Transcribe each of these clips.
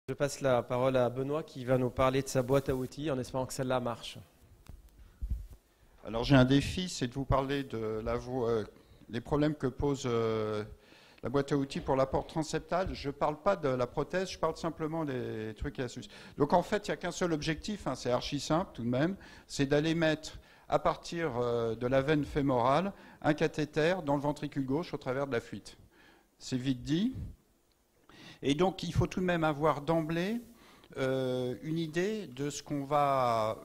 Je passe la parole à Benoît qui va nous parler de sa boîte à outils en espérant que celle-là marche. Alors j'ai un défi, c'est de vous parler de les problèmes que pose la boîte à outils pour l'apport transseptal. Je ne parle pas de la prothèse, je parle simplement des trucs et astuces. Donc en fait, il n'y a qu'un seul objectif, c'est archi simple tout de même, c'est d'aller mettre à partir de la veine fémorale un cathéter dans le ventricule gauche au travers de la fuite. C'est vite dit. Et donc il faut tout de même avoir d'emblée une idée de ce qu'on va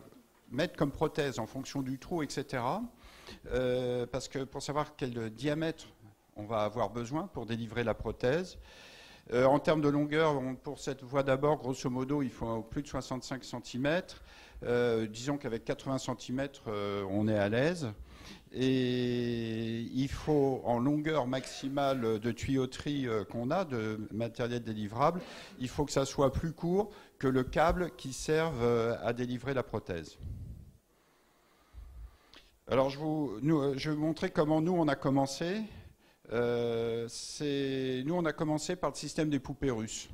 mettre comme prothèse en fonction du trou, etc. Parce que pour savoir quel diamètre on va avoir besoin pour délivrer la prothèse. En termes de longueur, pour cette voie d'abord, grosso modo, il faut plus de 65 cm. Disons qu'avec 80 cm, on est à l'aise. Et il faut, en longueur maximale de tuyauterie qu'on a, de matériel délivrable, il faut que ça soit plus court que le câble qui serve à délivrer la prothèse. Alors, je vais vous montrer comment nous, on a commencé. Nous, on a commencé par le système des poupées russes.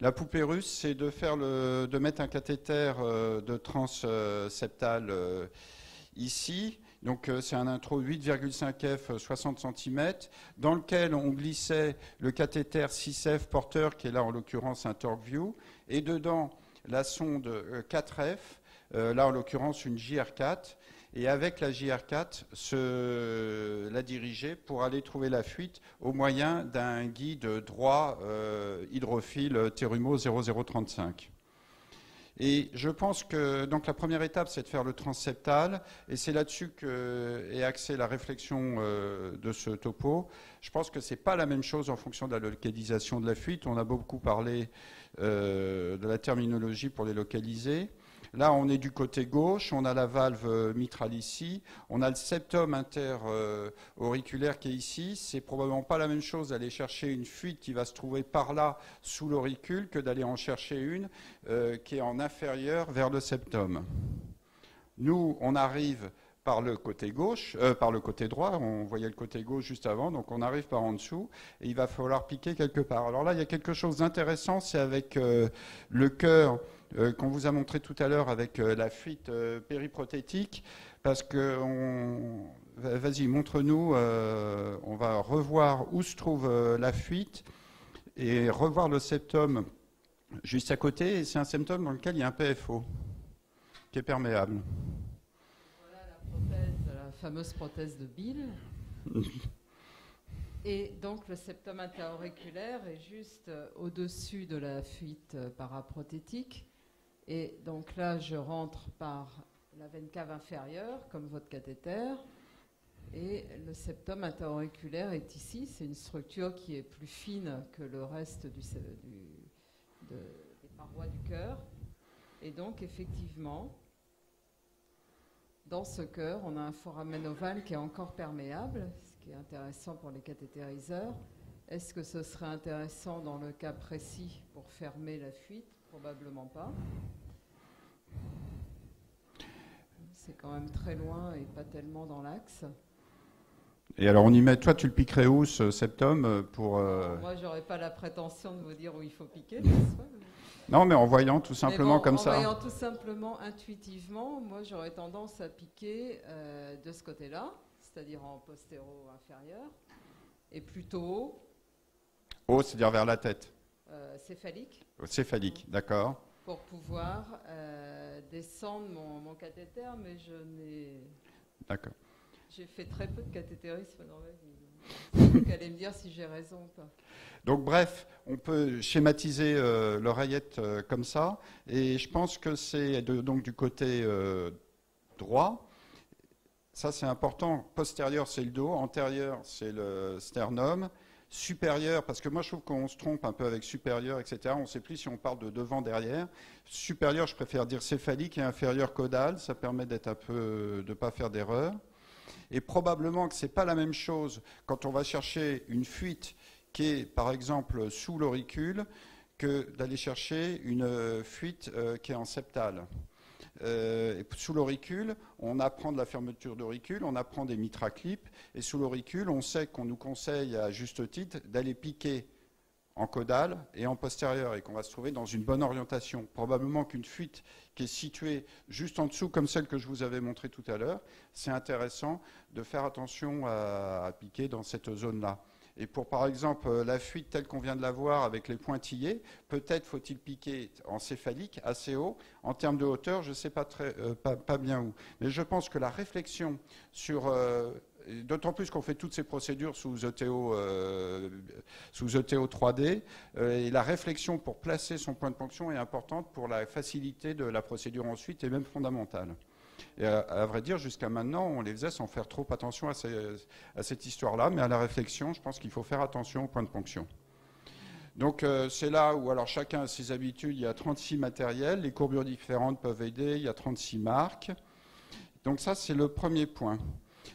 La poupée russe, c'est de mettre un cathéter de transseptal ici. Donc c'est un intro 8,5 F 60 cm dans lequel on glissait le cathéter 6F porteur qui est là en l'occurrence un TorqueView et dedans la sonde 4F, là en l'occurrence une JR4 et avec la JR4 la diriger pour aller trouver la fuite au moyen d'un guide droit hydrophile Terumo 0035. Et je pense que donc la première étape, c'est de faire le transseptal, et c'est là-dessus qu'est axée la réflexion de ce topo. Je pense que ce n'est pas la même chose en fonction de la localisation de la fuite. On a beaucoup parlé de la terminologie pour les localiser. Là, on est du côté gauche, on a la valve mitrale ici, on a le septum interauriculaire qui est ici. C'est probablement pas la même chose d'aller chercher une fuite qui va se trouver par là sous l'auricule que d'aller en chercher une qui est en inférieur vers le septum. Nous, on arrive par le côté gauche, par le côté droit, on voyait le côté gauche juste avant, donc on arrive par en dessous, et il va falloir piquer quelque part. Alors là, il y a quelque chose d'intéressant, c'est avec le cœur qu'on vous a montré tout à l'heure avec la fuite périprothétique, parce que vas-y, montre-nous, on va revoir où se trouve la fuite, et revoir le septum juste à côté, et c'est un septum dans lequel il y a un PFO, qui est perméable. La fameuse prothèse de Bill. Et donc le septum interauriculaire est juste au-dessus de la fuite paraprothétique. Et donc là, je rentre par la veine cave inférieure, comme votre cathéter. Et le septum interauriculaire est ici. C'est une structure qui est plus fine que le reste des parois du cœur. Et donc, effectivement, dans ce cœur, on a un foramen ovale qui est encore perméable, ce qui est intéressant pour les cathétériseurs. Est-ce que ce serait intéressant dans le cas précis pour fermer la fuite? Probablement pas. C'est quand même très loin et pas tellement dans l'axe. Et alors on y met, toi tu le piquerais où ce septum pour... Moi j'aurais pas la prétention de vous dire où il faut piquer. Non, mais en voyant tout simplement comme ça. En voyant tout simplement intuitivement, moi j'aurais tendance à piquer de ce côté-là, c'est-à-dire en postéro-inférieur, et plutôt haut. Haut, c'est-à-dire vers la tête. Céphalique. Céphalique, d'accord. Pour pouvoir descendre mon cathéter, mais je n'ai... D'accord. J'ai fait très peu de cathétérisme dans ma vie. Donc allez me dire si j'ai raison ou pas. Donc bref, on peut schématiser l'oreillette comme ça, et je pense que c'est donc du côté droit. Ça c'est important. Postérieur c'est le dos, antérieur c'est le sternum, supérieur, parce que moi je trouve qu'on se trompe un peu avec supérieur, etc. On ne sait plus si on parle de devant, derrière. Supérieur, je préfère dire céphalique, et inférieur caudal, ça permet d'être un peu, de ne pas faire d'erreur. Et probablement que ce n'est pas la même chose quand on va chercher une fuite qui est, par exemple, sous l'auricule, que d'aller chercher une fuite qui est en septal. Sous l'auricule, on apprend de la fermeture d'auricule, on apprend des mitraclips, et sous l'auricule, on sait qu'on nous conseille à juste titre d'aller piquer en caudale et en postérieur, et qu'on va se trouver dans une bonne orientation. Probablement qu'une fuite qui est située juste en dessous, comme celle que je vous avais montrée tout à l'heure, c'est intéressant de faire attention à piquer dans cette zone-là. Et pour, par exemple, la fuite telle qu'on vient de la voir avec les pointillés, peut-être faut-il piquer en céphalique, assez haut. En termes de hauteur, je ne sais pas bien où. Mais je pense que la réflexion sur... d'autant plus qu'on fait toutes ces procédures sous ETO 3D, et la réflexion pour placer son point de ponction est importante pour la facilité de la procédure ensuite, et même fondamentale. Et à vrai dire, jusqu'à maintenant, on les faisait sans faire trop attention à cette histoire-là, mais à la réflexion, je pense qu'il faut faire attention au point de ponction. Donc c'est là où alors chacun a ses habitudes, il y a 36 matériels, les courbures différentes peuvent aider, il y a 36 marques. Donc ça, c'est le premier point.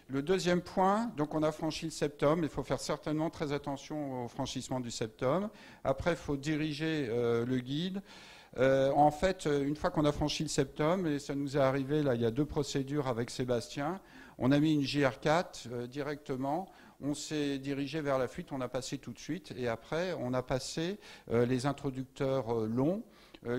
Le deuxième point, donc on a franchi le septum, il faut faire certainement très attention au franchissement du septum. Après, il faut diriger le guide. En fait, une fois qu'on a franchi le septum, et ça nous est arrivé, là, il y a 2 procédures avec Sébastien, on a mis une JR4 directement, on s'est dirigé vers la fuite, on a passé tout de suite, et après, on a passé les introducteurs longs,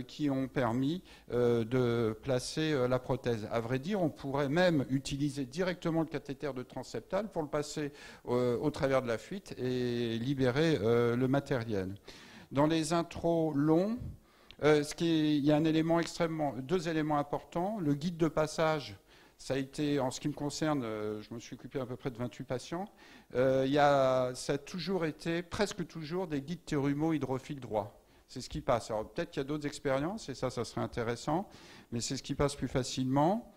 qui ont permis de placer la prothèse. À vrai dire, on pourrait même utiliser directement le cathéter de transseptal pour le passer au travers de la fuite et libérer le matériel. Dans les intros longs, il y a 2 éléments importants. Le guide de passage, ça a été, en ce qui me concerne, je me suis occupé à peu près de 28 patients, ça a toujours été, presque toujours, des guides thérumo-hydrophile droit. C'est ce qui passe. Alors peut-être qu'il y a d'autres expériences, et ça serait intéressant, mais c'est ce qui passe plus facilement.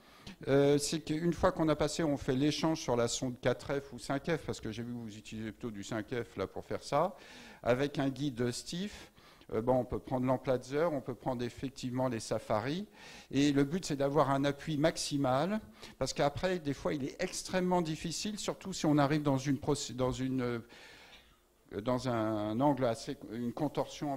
C'est qu'une fois qu'on a passé, on fait l'échange sur la sonde 4F ou 5F, parce que j'ai vu que vous utilisez plutôt du 5F là pour faire ça, avec un guide stiff. On peut prendre l'Amplatzer, on peut prendre effectivement les Safari, et le but c'est d'avoir un appui maximal, parce qu'après, des fois, il est extrêmement difficile, surtout si on arrive dans un angle en faisant une contorsion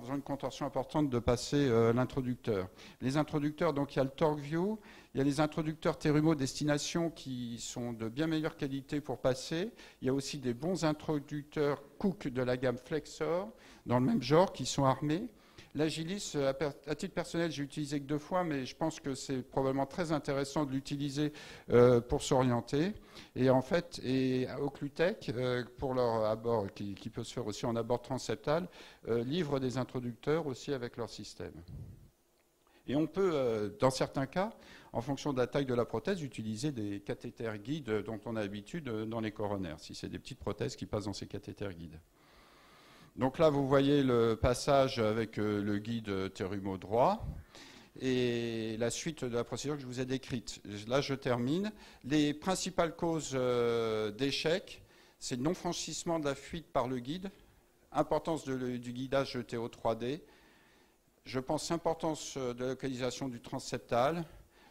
importante, de passer l'introducteur. Les introducteurs, donc il y a le TorqueView, il y a les introducteurs Terumo Destination qui sont de bien meilleure qualité pour passer. Il y a aussi des bons introducteurs Cook de la gamme Flexor, dans le même genre, qui sont armés. L'Agilis, à titre personnel, j'ai utilisé que 2 fois, mais je pense que c'est probablement très intéressant de l'utiliser pour s'orienter. Et en fait, Occlutech, pour leur abord, qui peut se faire aussi en abord transseptal, livre des introducteurs aussi avec leur système. Et on peut, dans certains cas, en fonction de la taille de la prothèse, utiliser des cathéters guides dont on a l'habitude dans les coronaires, si c'est des petites prothèses qui passent dans ces cathéters guides. Donc là, vous voyez le passage avec le guide Terumo droit et la suite de la procédure que je vous ai décrite. Là, je termine. Les principales causes d'échec, c'est le non-franchissement de la fuite par le guide, importance du guidage ETO 3D, je pense importance de la localisation du transseptal,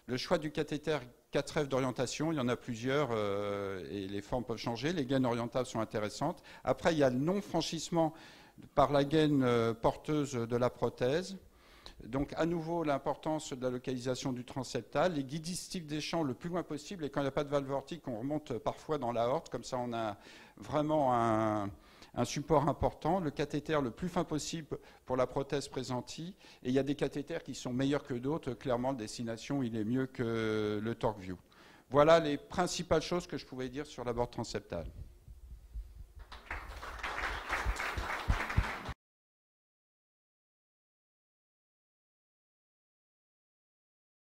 le choix du cathéter 4F d'orientation, il y en a plusieurs et les formes peuvent changer. Les gaines orientables sont intéressantes. Après, il y a le non-franchissement par la gaine porteuse de la prothèse. Donc, à nouveau, l'importance de la localisation du transseptal. Les guidistifs des champs le plus loin possible. Et quand il n'y a pas de valve vortique, on remonte parfois dans l'aorte. Comme ça, on a vraiment un support important. Le cathéter le plus fin possible pour la prothèse présentie. Et il y a des cathéters qui sont meilleurs que d'autres. Clairement, le destination, il est mieux que le TorqueView. Voilà les principales choses que je pouvais dire sur l'abord transseptal.